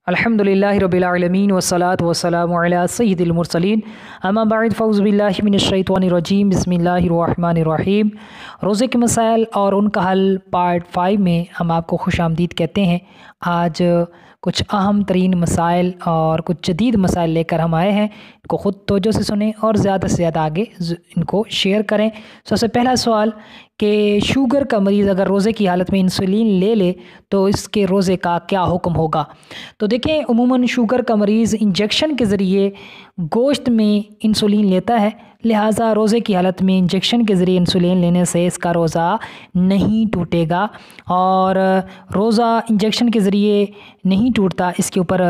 अल्हम्दुलिल्लाहि रब्बिल आलमीन वस्सलातु वस्सलामु अला सय्यिदिल मुरसलीन अम्मा बाद फ़ऊज़ु बिल्लाहि मिनश शैतानिर रजीम बिस्मिल्लाहिर रहमानिर रहीम। रोज़े के मसाइल और उनका हल पार्ट 5 में हम आपको खुशामदीद कहते हैं। आज कुछ अहम तरीन मसाइल और कुछ जदीद मसाइल लेकर हम आए हैं। इनको ख़ुद तवज्जो से सुने और ज़्यादा से ज़्यादा आगे इनको शेयर करें। सबसे पहला सवाल कि शुगर का मरीज़ अगर रोज़े की हालत में इंसुलिन ले ले तो इसके रोज़े का क्या हुक्म होगा। तो देखें, उमूमन शुगर का मरीज़ इंजेक्शन के ज़रिए गोश्त में इंसुलिन लेता है, लिहाजा रोज़े की हालत में इंजेक्शन के ज़रिए इंसुलिन लेने से इसका रोज़ा नहीं टूटेगा। और रोज़ा इंजेक्शन के ज़रिए नहीं टूटता, इसके ऊपर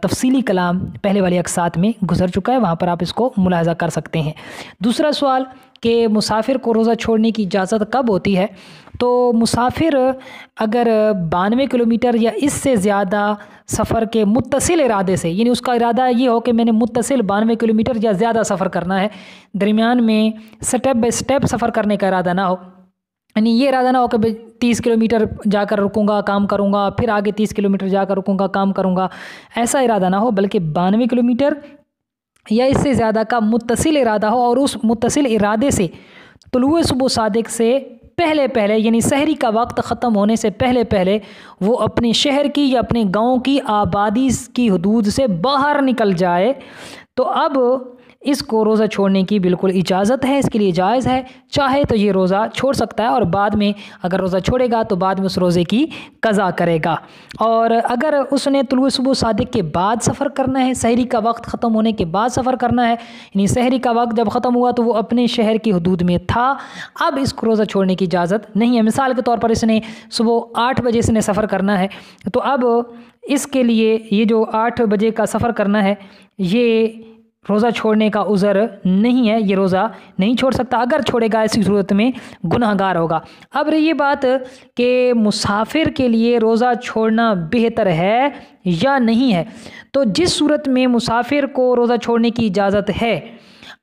तफसीली कलाम पहले वाली अक़सात में गुज़र चुका है, वहाँ पर आप इसको मुलाहज़ा कर सकते हैं। दूसरा सवाल कि मुसाफिर को रोज़ा छोड़ने की इजाज़त कब होती है। तो मुसाफिर अगर 92 किलोमीटर या इससे ज़्यादा सफ़र के मुत्तसिल इरादे से, यानी उसका इरादा ये हो कि मैंने मुत्तसिल 92 किलोमीटर या ज़्यादा सफ़र करना है, दरमियान में स्टेप बाय स्टेप सफ़र करने का इरादा ना हो, यानी ये इरादा ना हो कि 30 किलोमीटर जाकर रुकूंगा काम करूंगा, फिर आगे 30 किलोमीटर जाकर रुकूंगा काम करूंगा, ऐसा इरादा ना हो, बल्कि 92 किलोमीटर या इससे ज़्यादा का मुत्तसिल इरादा हो और उस मुत्तसिल इरादे से तुलुए सुबह सादिक से पहले पहले, यानी सहरी का वक्त ख़त्म होने से पहले पहले वो अपने शहर की या अपने गांव की आबादी की हदूद से बाहर निकल जाए, तो अब इसको रोज़ा छोड़ने की बिल्कुल इजाज़त है, इसके लिए जायज़ है। चाहे तो ये रोज़ा छोड़ सकता है और बाद में अगर रोज़ा छोड़ेगा तो बाद में उस रोज़े की क़ज़ा करेगा। और अगर उसने तुलुए सुबह सादिक के बाद सफ़र करना है, सहरी का वक्त ख़त्म होने के बाद सफ़र करना है, यानी सहरी का वक्त जब ख़त्म हुआ तो वो अपने शहर की हदूद में था, अब इसको रोज़ा छोड़ने की इजाज़त नहीं है। मिसाल के तौर पर इसने सुबह 8 बजे से सफ़र करना है, तो अब इसके लिए ये जो 8 बजे का सफ़र करना है, ये रोज़ा छोड़ने का उज़र नहीं है, ये रोज़ा नहीं छोड़ सकता। अगर छोड़ेगा ऐसी सूरत में गुनहगार होगा। अब रही ये बात कि मुसाफिर के लिए रोज़ा छोड़ना बेहतर है या नहीं है, तो जिस सूरत में मुसाफिर को रोज़ा छोड़ने की इजाज़त है,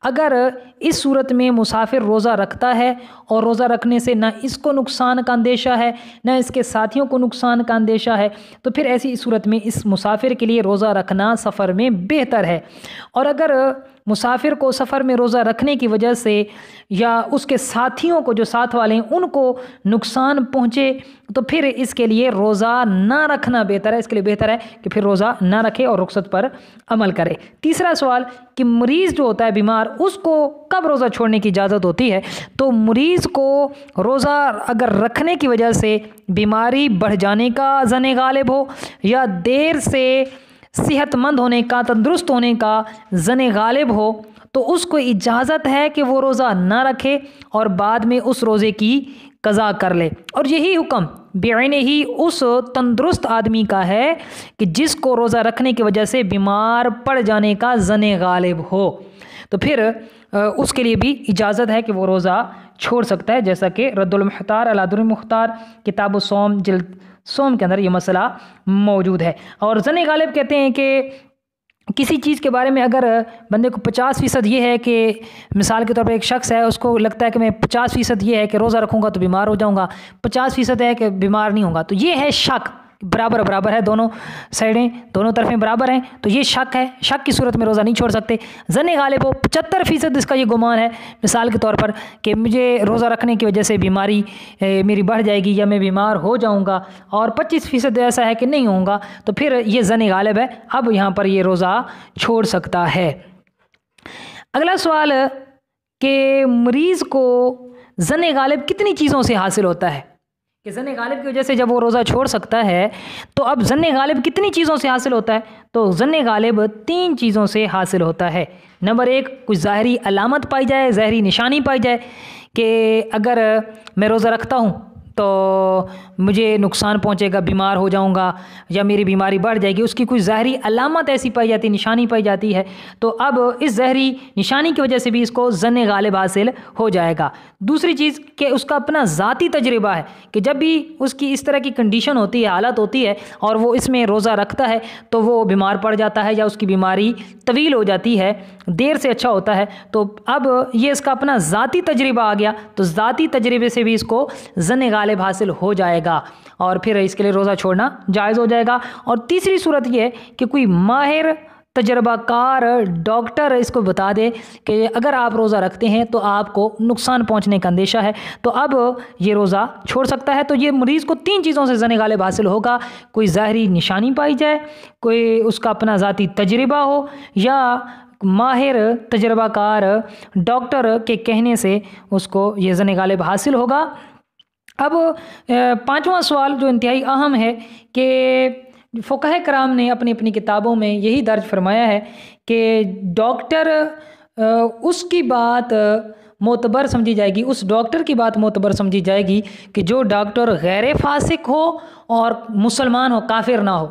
अगर इस सूरत में मुसाफिर रोज़ा रखता है और रोज़ा रखने से ना इसको नुकसान का अंदेशा है ना इसके साथियों को नुकसान का अंदेशा है, तो फिर ऐसी सूरत में इस मुसाफिर के लिए रोज़ा रखना सफ़र में बेहतर है। और अगर मुसाफिर को सफ़र में रोज़ा रखने की वजह से या उसके साथियों को, जो साथ वाले हैं, उनको नुकसान पहुँचे, तो फिर इसके लिए रोज़ा ना रखना बेहतर है। इसके लिए बेहतर है कि फिर रोज़ा ना रखे और रुख्सत पर अमल करे। तीसरा सवाल कि मरीज़ जो होता है बीमार, उसको कब रोज़ा छोड़ने की इजाज़त होती है। तो मरीज़ को रोज़ा अगर रखने की वजह से बीमारी बढ़ जाने का ज़न गालिब हो या देर से सेहतमंद होने का, तंदुरुस्त होने का ज़न गालिब हो, तो उसको इजाज़त है कि वो रोज़ा ना रखे और बाद में उस रोज़े की क़ज़ा कर ले। और यही हुक्म बेईने ही उस तंदुरुस्त आदमी का है कि जिसको रोज़ा रखने की वजह से बीमार पड़ जाने का ज़न गालिब हो, तो फिर उसके लिए भी इजाज़त है कि वो रोज़ा छोड़ सकता है, जैसा कि रद्दुल मुख्तार अला दुर्र मुख्तार किताब सोम जिल्द सोम के अंदर ये मसला मौजूद है। और ज़न गालिब कहते हैं कि किसी चीज़ के बारे में अगर बंदे को 50% ये है कि, मिसाल के तौर पर एक शख्स है, उसको लगता है कि मैं 50% ये है कि रोज़ा रखूँगा तो बीमार हो जाऊँगा, 50% है कि बीमार नहीं होगा, तो ये है शक, बराबर बराबर है, दोनों साइडें दोनों तरफें बराबर हैं, तो ये शक है। शक की सूरत में रोज़ा नहीं छोड़ सकते। ज़न गालिब हो 75% इसका ये गुमान है, मिसाल के तौर पर कि मुझे रोज़ा रखने की वजह से बीमारी मेरी बढ़ जाएगी या मैं बीमार हो जाऊंगा, और 25% ऐसा है कि नहीं होऊंगा, तो फिर ये ज़न गालिब है, अब यहाँ पर ये रोज़ा छोड़ सकता है। अगला सवाल कि मरीज़ को ज़न गालिब कितनी चीज़ों से हासिल होता है, कि ज़न गालिब की वजह से जब वो रोज़ा छोड़ सकता है, तो अब ज़न गालिब कितनी चीज़ों से हासिल होता है। तो ज़न गालिब 3 चीज़ों से हासिल होता है। नंबर 1, कुछ ज़ाहरी अलामत पाई जाए, ज़ाहरी निशानी पाई जाए कि अगर मैं रोज़ा रखता हूँ तो मुझे नुकसान पहुंचेगा, बीमार हो जाऊंगा या मेरी बीमारी बढ़ जाएगी, उसकी कोई ज़ाहरी अलामत ऐसी पाई जाती है, निशानी पाई जाती है, तो अब इस ज़ाहरी निशानी की वजह से भी इसको ज़न गालिब हासिल हो जाएगा। दूसरी चीज़ कि उसका अपना ज़ाती तजर्बा है कि जब भी उसकी इस तरह की कंडीशन होती है, हालत होती है, और वो इसमें रोज़ा रखता है तो वो बीमार पड़ जाता है या उसकी बीमारी तवील हो जाती है, देर से अच्छा होता है, तो अब ये इसका अपना ज़ाती तजर्बा आ गया, तो ज़ाती तजर्बे से भी इसको ज़न गालिब गालिब हासिल हो जाएगा और फिर इसके लिए रोज़ा छोड़ना जायज़ हो जाएगा। और तीसरी सूरत ये है कि कोई माहिर तजर्बाकार डॉक्टर इसको बता दे कि अगर आप रोज़ा रखते हैं तो आपको नुकसान पहुंचने का अंदेशा है, तो अब ये रोज़ा छोड़ सकता है। तो ये मरीज़ को 3 चीज़ों से ज़न गालिब हासिल होगा, कोई ज़ाहरी निशानी पाई जाए, कोई उसका अपना ज़ाती तजर्बा हो, या माहिर तजर्बाकार डॉक्टर के कहने से उसको ये ज़न गालिब हासिल होगा। अब 5वां सवाल जो इंतहाई अहम है कि फ़ुक़हा कराम ने अपनी अपनी किताबों में यही दर्ज फरमाया है कि डॉक्टर उसकी बात मोतबर समझी जाएगी, उस डॉक्टर की बात मोतबर समझी जाएगी कि जो डॉक्टर गैर फासिक हो और मुसलमान हो, काफिर ना हो।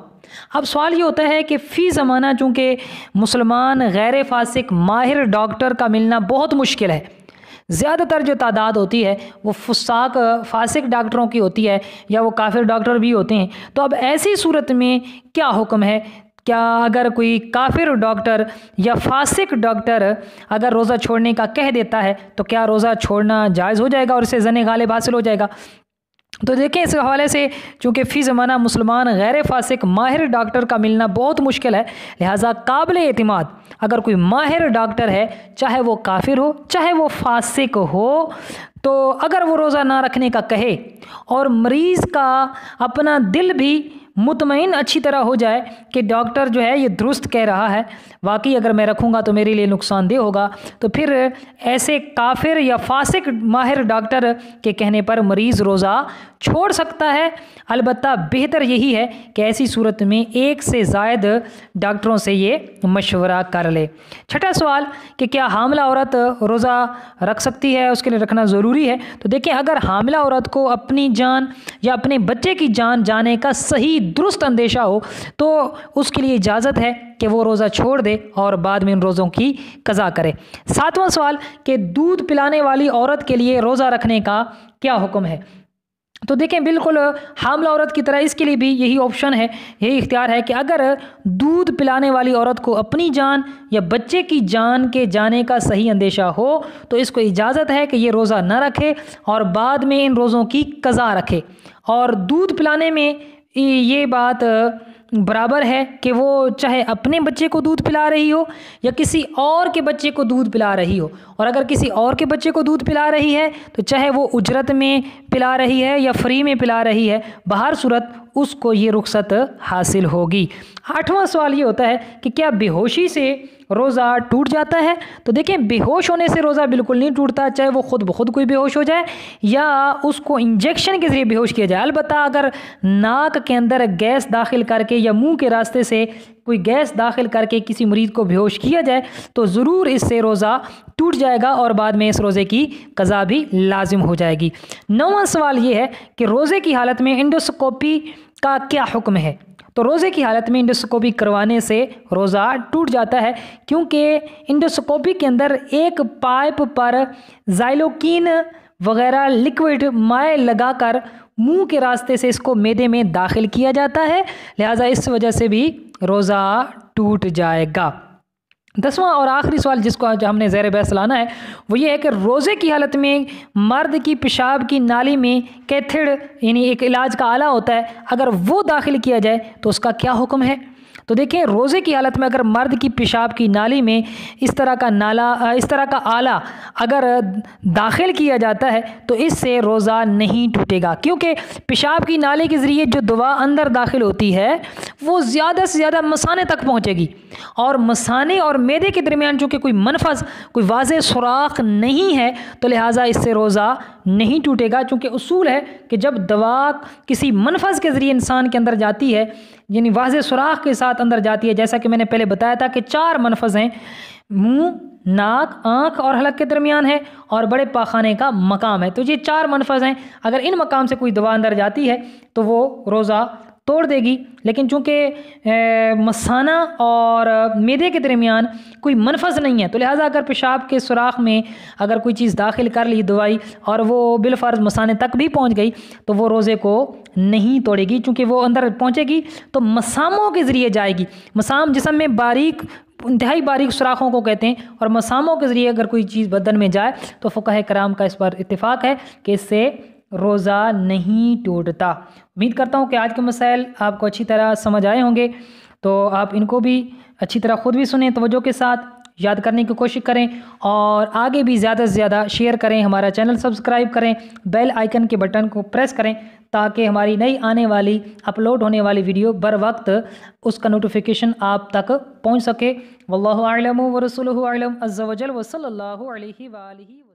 अब सवाल ये होता है कि फ़ी ज़माना चूँकि मुसलमान गैर फासिक माहिर डॉक्टर का मिलना बहुत मुश्किल है, ज़्यादातर जो तादाद होती है वो फुसाक फासिक डॉक्टरों की होती है या वो काफिर डॉक्टर भी होते हैं। तो अब ऐसी सूरत में क्या हुक्म है? क्या अगर कोई काफिर डॉक्टर या फासिक डॉक्टर अगर रोज़ा छोड़ने का कह देता है तो क्या रोज़ा छोड़ना जायज़ हो जाएगा और इससे ज़न गालिब हासिल हो जाएगा? तो देखें, इस हवाले से चूँकि फ़ी ज़माना मुसलमान गैर फासिक माहिर डॉक्टर का मिलना बहुत मुश्किल है, लिहाजा काबिल एतमाद अगर कोई माहिर डॉक्टर है, चाहे वो काफिर हो चाहे वो फासिक हो, तो अगर वो रोज़ा ना रखने का कहे और मरीज़ का अपना दिल भी मुतमईन अच्छी तरह हो जाए कि डॉक्टर जो है ये दुरुस्त कह रहा है, वाकई अगर मैं रखूँगा तो मेरे लिए नुकसानदेह होगा, तो फिर ऐसे काफिर या फासिक माहिर डॉक्टर के कहने पर मरीज़ रोज़ा छोड़ सकता है। अलबत्ता बेहतर यही है कि ऐसी सूरत में एक से ज़ायद डॉक्टरों से ये मशवरा कर ले। छठा सवाल कि क्या हामिला औरत रोज़ा रख सकती है, उसके लिए रखना ज़रूरी है? तो देखें, अगर हामिला औरत को अपनी जान या अपने बच्चे की जान जाने का सही दुरुस्त अंदेशा हो तो उसके लिए इजाज़त है कि वो रोज़ा छोड़ दे और बाद में इन रोज़ों की कज़ा करे। 7वां सवाल कि दूध पिलाने वाली औरत के लिए रोज़ा रखने का क्या हुक्म है? तो देखें, बिल्कुल हामिला औरत की तरह इसके लिए भी यही ऑप्शन है, यही इख्तियार है कि अगर दूध पिलाने वाली औरत को अपनी जान या बच्चे की जान के जाने का सही अंदेशा हो तो इसको इजाज़त है कि ये रोज़ा न रखे और बाद में इन रोज़ों की कज़ा रखे। और दूध पिलाने में ये बात बराबर है कि वो चाहे अपने बच्चे को दूध पिला रही हो या किसी और के बच्चे को दूध पिला रही हो, और अगर किसी और के बच्चे को दूध पिला रही है तो चाहे वो उजरत में पिला रही है या फ्री में पिला रही है, बहर सूरत उसको ये रुख्सत हासिल होगी। 8वां सवाल ये होता है कि क्या बेहोशी से रोज़ा टूट जाता है? तो देखें, बेहोश होने से रोज़ा बिल्कुल नहीं टूटता, चाहे वो खुद ब खुद कोई बेहोश हो जाए या उसको इंजेक्शन के ज़रिए बेहोश किया जाए। अलबत्ता अगर नाक के अंदर गैस दाखिल करके या मुंह के रास्ते से कोई गैस दाखिल करके किसी मरीज़ को बेहोश किया जाए तो ज़रूर इससे रोज़ा टूट जाएगा और बाद में इस रोज़े की कज़ा भी लाजिम हो जाएगी। 9वां सवाल ये है कि रोज़े की हालत में इंडोस्कोपी का क्या हुक्म है? तो रोज़े की हालत में इंडोस्कोपी करवाने से रोज़ा टूट जाता है, क्योंकि इंडोस्कोपी के अंदर एक पाइप पर ज़ाइलोकीन वगैरह लिक्विड माए लगाकर मुंह के रास्ते से इसको मैदे में दाखिल किया जाता है, लिहाजा इस वजह से भी रोज़ा टूट जाएगा। 10वां और आखिरी सवाल जिसको आज हमने ज़ेर बहस लाना है वो ये है कि रोज़े की हालत में मर्द की पेशाब की नाली में कैथेड यानी एक इलाज का आला होता है, अगर वो दाखिल किया जाए तो उसका क्या हुक्म है? तो देखें, रोज़े की हालत में अगर मर्द की पेशाब की नाली में इस तरह का आला अगर दाखिल किया जाता है तो इससे रोज़ा नहीं टूटेगा, क्योंकि पेशाब की नाली के ज़रिए जो दवा अंदर दाखिल होती है वो ज़्यादा से ज़्यादा मसाने तक पहुँचेगी, और मसाने और मैदे के दरमियान चूँकि कोई मनफस कोई वाज़े सुराख नहीं है तो लिहाजा इससे रोज़ा नहीं टूटेगा। चूँकि उसूल है कि जब दवा किसी मनफस के ज़रिए इंसान के अंदर जाती है, यानी वाज़े सुराख के साथ अंदर जाती है, जैसा कि मैंने पहले बताया था कि 4 मनफस हैं, मुंह, नाक, आँख और हलक के दरमियान है और बड़े पाखाने का मकाम है। तो ये 4 मनफस हैं, अगर इन मकाम से कोई दवा अंदर जाती है तो वो रोज़ा तोड़ देगी। लेकिन चूँकि मसाना और मैदे के दरमियान कोई मनफस नहीं है तो लिहाजा अगर पेशाब के सुराख में अगर कोई चीज़ दाखिल कर ली दवाई और वो बिलफर्ज मसाने तक भी पहुंच गई तो वो रोज़े को नहीं तोड़ेगी, चूँकि वो अंदर पहुंचेगी तो मसामों के ज़रिए जाएगी। मसाम जिस्म में बारीक इंतहाई बारीक सुराखों को कहते हैं, और मसामों के ज़रिए अगर कोई चीज़ बदन में जाए तो फ़ुक़हा कराम का इस पर इत्तिफ़ाक़ है कि इससे रोज़ा नहीं टूटता। उम्मीद करता हूँ कि आज के मसाइल आपको अच्छी तरह समझ आए होंगे, तो आप इनको भी अच्छी तरह ख़ुद भी सुने, तवज्जो के साथ याद करने की कोशिश करें और आगे भी ज़्यादा से ज़्यादा शेयर करें। हमारा चैनल सब्सक्राइब करें, बेल आइकन के बटन को प्रेस करें ताकि हमारी नई आने वाली अपलोड होने वाली वीडियो बर वक्त उसका नोटिफिकेशन आप तक पहुंच सके। वल्लाहु अअलम व रसूलुहु अअलम अज़्ज़ा व जल व सल्लल्लाहु अलैहि व आलिहि।